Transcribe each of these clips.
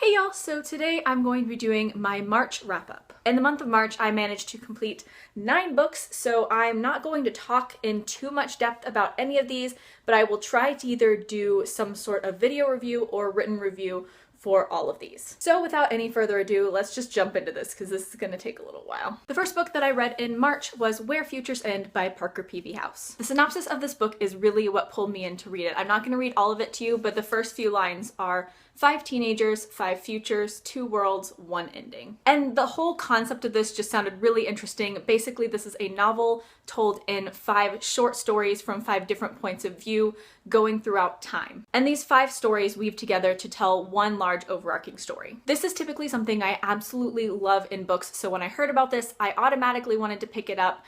Hey y'all, so today I'm going to be doing my March wrap-up. In the month of March, I managed to complete 9 books, so I'm not going to talk in too much depth about any of these, but I will try to either do some sort of video review or written review for all of these. So without any further ado, let's just jump into this because this is going to take a little while. The first book that I read in March was Where Futures End by Parker P.V. House. The synopsis of this book is really what pulled me in to read it. I'm not going to read all of it to you, but the first few lines are 5 teenagers, 5 futures, 2 worlds, 1 ending. And the whole concept of this just sounded really interesting. Basically, this is a novel told in 5 short stories from 5 different points of view going throughout time. And these 5 stories weave together to tell one large overarching story. This is typically something I absolutely love in books, so when I heard about this, I automatically wanted to pick it up,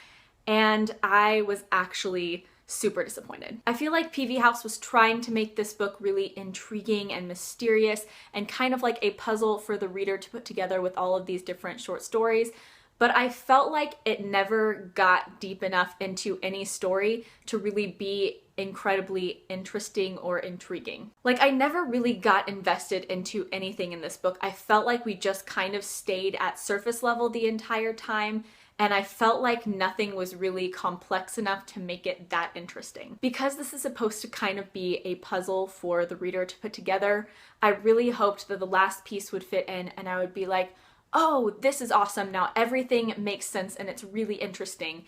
and I was actually super disappointed. I feel like PV House was trying to make this book really intriguing and mysterious and kind of like a puzzle for the reader to put together with all of these different short stories, but I felt like it never got deep enough into any story to really be incredibly interesting or intriguing. Like, I never really got invested into anything in this book. I felt like we just kind of stayed at surface level the entire time, and I felt like nothing was really complex enough to make it that interesting. Because this is supposed to kind of be a puzzle for the reader to put together, I really hoped that the last piece would fit in and I would be like, oh, this is awesome, now everything makes sense and it's really interesting.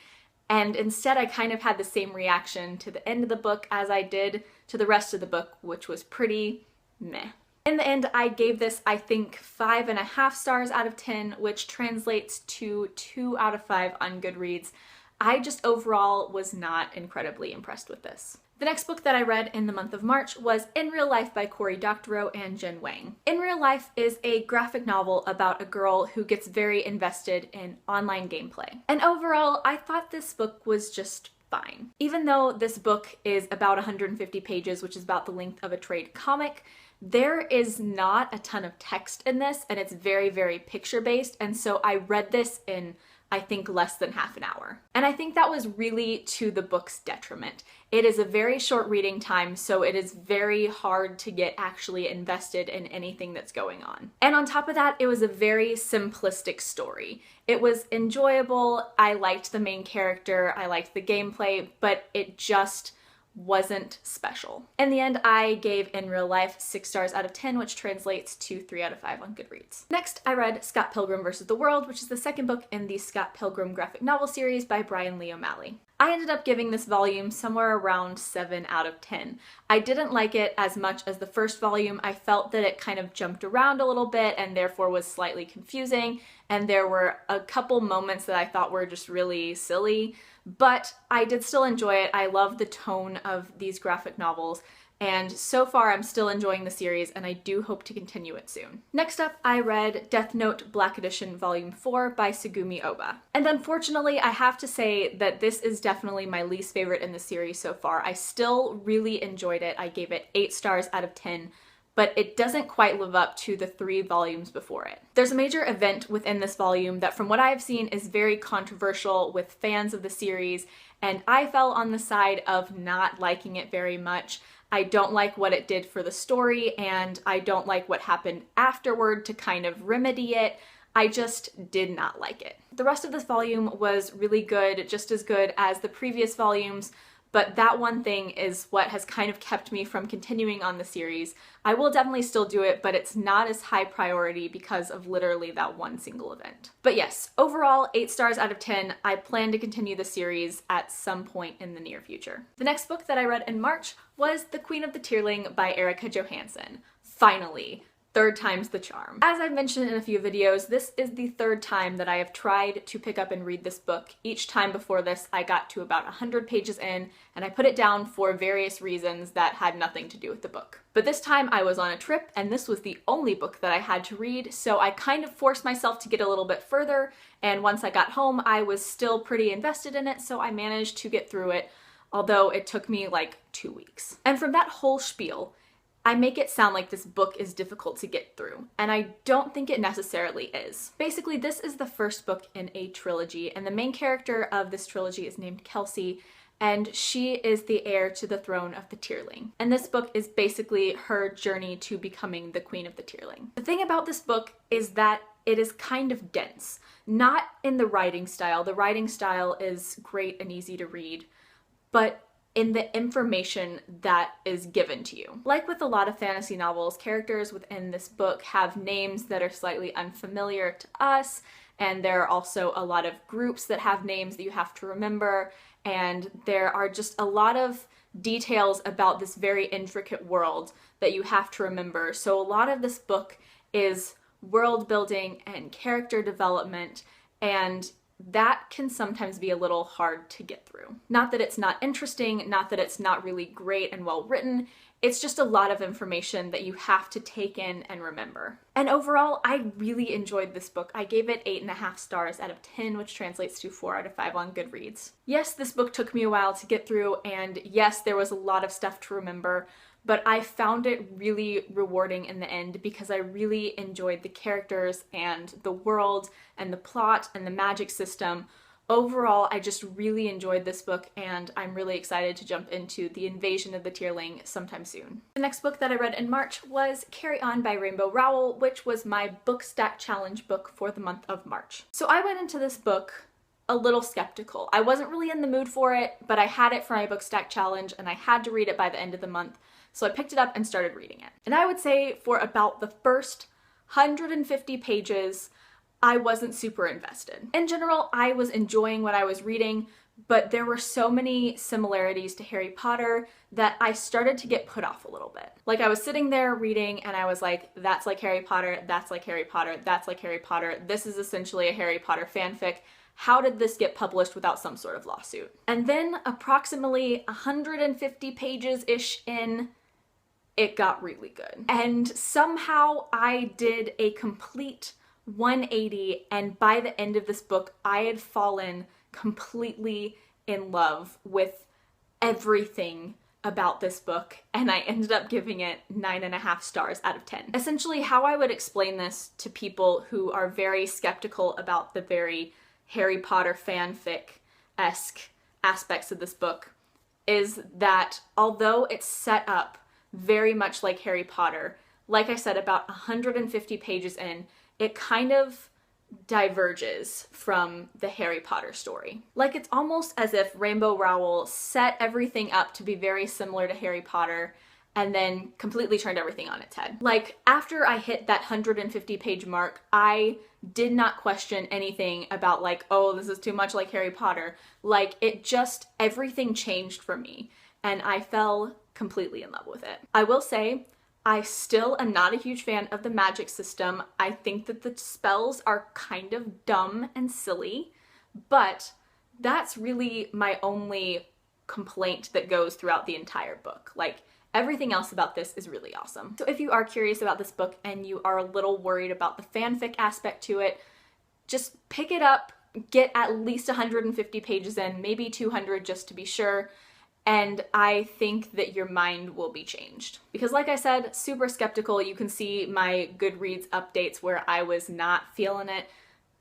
And instead I kind of had the same reaction to the end of the book as I did to the rest of the book, which was pretty meh. In the end, I gave this, I think, 5.5 stars out of 10, which translates to 2 out of 5 on Goodreads. I just overall was not incredibly impressed with this. The next book that I read in the month of March was In Real Life by Cory Doctorow and Jen Wang. In Real Life is a graphic novel about a girl who gets very invested in online gameplay. And overall, I thought this book was just fine. Even though this book is about 150 pages, which is about the length of a trade comic, there is not a ton of text in this, and it's very, very picture-based, and so I read this in, I think, less than half an hour. And I think that was really to the book's detriment. It is a very short reading time, so it is very hard to get actually invested in anything that's going on. And on top of that, it was a very simplistic story. It was enjoyable, I liked the main character, I liked the gameplay, but it just wasn't special. In the end, I gave In Real Life 6 stars out of 10, which translates to 3 out of 5 on Goodreads. Next, I read Scott Pilgrim vs. the World, which is the second book in the Scott Pilgrim graphic novel series by Brian Lee O'Malley. I ended up giving this volume somewhere around 7 out of 10. I didn't like it as much as the first volume. I felt that it kind of jumped around a little bit and therefore was slightly confusing, and there were a couple moments that I thought were just really silly, but I did still enjoy it. I love the tone of these graphic novels, and so far I'm still enjoying the series, and I do hope to continue it soon. Next up, I read Death Note Black Edition Volume 4 by Sugumi Oba. And unfortunately, I have to say that this is definitely my least favorite in the series so far. I still really enjoyed it. I gave it 8 stars out of 10, but it doesn't quite live up to the 3 volumes before it. There's a major event within this volume that, from what I have seen, is very controversial with fans of the series, and I fell on the side of not liking it very much. I don't like what it did for the story, and I don't like what happened afterward to kind of remedy it. I just did not like it. The rest of this volume was really good, just as good as the previous volumes, but that one thing is what has kind of kept me from continuing on the series. I will definitely still do it, but it's not as high priority because of literally that one single event. But yes, overall, 8 stars out of 10. I plan to continue the series at some point in the near future. The next book that I read in March was The Queen of the Tearling by Erica Johansson. Finally. 3rd time's the charm. As I've mentioned in a few videos, this is the 3rd time that I have tried to pick up and read this book. Each time before this, I got to about 100 pages in, and I put it down for various reasons that had nothing to do with the book. But this time I was on a trip, and this was the only book that I had to read, so I kind of forced myself to get a little bit further, and once I got home, I was still pretty invested in it, so I managed to get through it, although it took me like 2 weeks. And from that whole spiel, I make it sound like this book is difficult to get through, and I don't think it necessarily is. Basically, this is the first book in a trilogy, and the main character of this trilogy is named Kelsey, and she is the heir to the throne of the Tearling. And this book is basically her journey to becoming the Queen of the Tearling. The thing about this book is that it is kind of dense, not in the writing style. The writing style is great and easy to read, but in the information that is given to you. Like with a lot of fantasy novels, characters within this book have names that are slightly unfamiliar to us, and there are also a lot of groups that have names that you have to remember, and there are just a lot of details about this very intricate world that you have to remember. So a lot of this book is world building and character development, and that can sometimes be a little hard to get through. Not that it's not interesting, not that it's not really great and well written, it's just a lot of information that you have to take in and remember. And overall, I really enjoyed this book. I gave it 8.5 stars out of 10, which translates to 4 out of 5 on Goodreads. Yes, this book took me a while to get through, and yes, there was a lot of stuff to remember, but I found it really rewarding in the end because I really enjoyed the characters and the world and the plot and the magic system. Overall, I just really enjoyed this book, and I'm really excited to jump into the invasion of the Tearling sometime soon. The next book that I read in March was Carry On by Rainbow Rowell, which was my book stack challenge book for the month of March. So I went into this book a little skeptical. I wasn't really in the mood for it, but I had it for my book stack challenge and I had to read it by the end of the month. So I picked it up and started reading it. And I would say for about the first 150 pages, I wasn't super invested. In general, I was enjoying what I was reading, but there were so many similarities to Harry Potter that I started to get put off a little bit. Like I was sitting there reading and I was like, that's like Harry Potter, that's like Harry Potter, that's like Harry Potter. This is essentially a Harry Potter fanfic. How did this get published without some sort of lawsuit? And then approximately 150 pages-ish in, it got really good. And somehow I did a complete 180, and by the end of this book, I had fallen completely in love with everything about this book, and I ended up giving it 9.5 stars out of 10. Essentially, how I would explain this to people who are very skeptical about the very Harry Potter fanfic-esque aspects of this book is that although it's set up very much like Harry Potter, like I said, about 150 pages in, it kind of diverges from the Harry Potter story. Like it's almost as if Rainbow Rowell set everything up to be very similar to Harry Potter and then completely turned everything on its head. Like after I hit that 150 page mark, I did not question anything about like, oh, this is too much like Harry Potter. Like it just, everything changed for me and I fell completely in love with it. I will say, I still am not a huge fan of the magic system. I think that the spells are kind of dumb and silly, but that's really my only complaint that goes throughout the entire book. Like, everything else about this is really awesome. So if you are curious about this book and you are a little worried about the fanfic aspect to it, just pick it up, get at least 150 pages in, maybe 200 just to be sure, and I think that your mind will be changed. Because like I said, super skeptical. You can see my Goodreads updates where I was not feeling it,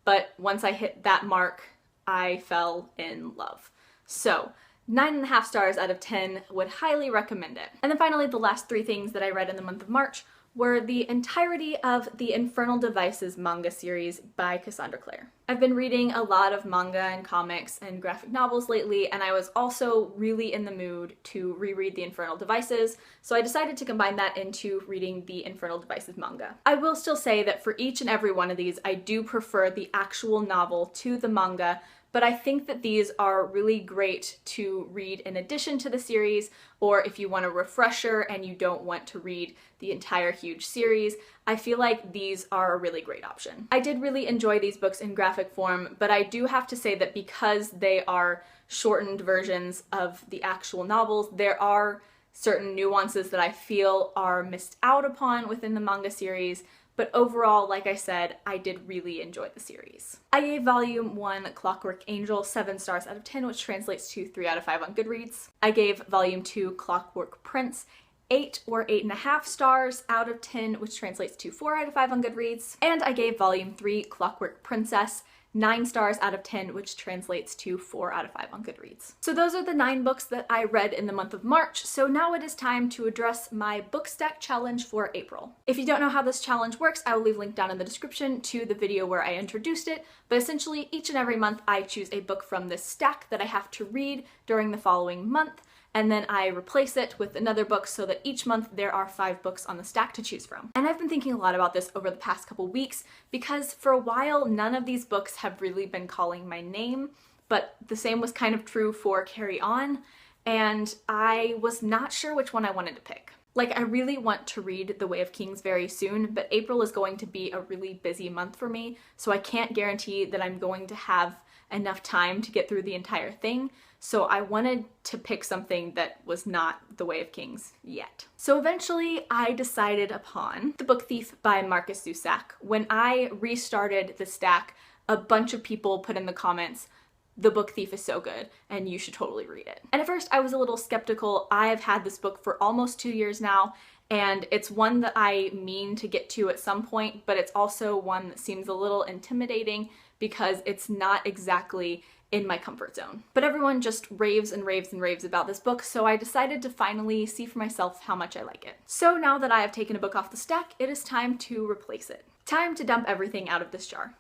but once I hit that mark, I fell in love. So 9.5 stars out of 10, would highly recommend it. And then finally, the last 3 things that I read in the month of March were the entirety of the Infernal Devices manga series by Cassandra Clare. I've been reading a lot of manga and comics and graphic novels lately, and I was also really in the mood to reread the Infernal Devices, so I decided to combine that into reading the Infernal Devices manga. I will still say that for each and every one of these, I do prefer the actual novel to the manga, but I think that these are really great to read in addition to the series, or if you want a refresher and you don't want to read the entire huge series, I feel like these are a really great option. I did really enjoy these books in graphic form, but I do have to say that because they are shortened versions of the actual novels, there are certain nuances that I feel are missed out upon within the manga series. But overall, like I said, I did really enjoy the series. I gave Volume 1 Clockwork Angel 7 stars out of 10, which translates to 3 out of 5 on Goodreads. I gave Volume 2 Clockwork Prince 8 or 8.5 stars out of 10, which translates to 4 out of 5 on Goodreads. And I gave Volume 3 Clockwork Princess 9 stars out of 10, which translates to 4 out of 5 on Goodreads. So those are the 9 books that I read in the month of March, so now it is time to address my book stack challenge for April. If you don't know how this challenge works, I will leave a link down in the description to the video where I introduced it, but essentially each and every month I choose a book from this stack that I have to read during the following month, and then I replace it with another book so that each month there are 5 books on the stack to choose from. And I've been thinking a lot about this over the past couple weeks because for a while none of these books have really been calling my name, but the same was kind of true for Carry On, and I was not sure which one I wanted to pick. Like, I really want to read The Way of Kings very soon, but April is going to be a really busy month for me, so I can't guarantee that I'm going to have enough time to get through the entire thing. So I wanted to pick something that was not The Way of Kings yet. So eventually I decided upon The Book Thief by Marcus Zusak. When I restarted the stack, a bunch of people put in the comments, "The Book Thief is so good and you should totally read it." And at first I was a little skeptical. I've had this book for almost 2 years now, and it's one that I mean to get to at some point, but it's also one that seems a little intimidating because it's not exactly in my comfort zone. But everyone just raves and raves and raves about this book, so I decided to finally see for myself how much I like it. So now that I have taken a book off the stack, it is time to replace it. Time to dump everything out of this jar.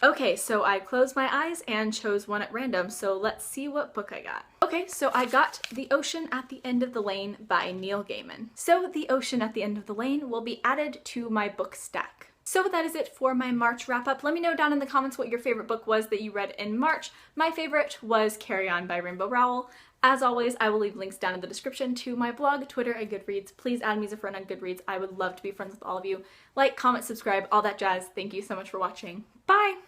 Okay, so I closed my eyes and chose one at random, so let's see what book I got. Okay, so I got The Ocean at the End of the Lane by Neil Gaiman. So The Ocean at the End of the Lane will be added to my book stack. So that is it for my March wrap-up. Let me know down in the comments what your favorite book was that you read in March. My favorite was Carry On by Rainbow Rowell. As always, I will leave links down in the description to my blog, Twitter, and Goodreads. Please add me as a friend on Goodreads. I would love to be friends with all of you. Like, comment, subscribe, all that jazz. Thank you so much for watching. Bye!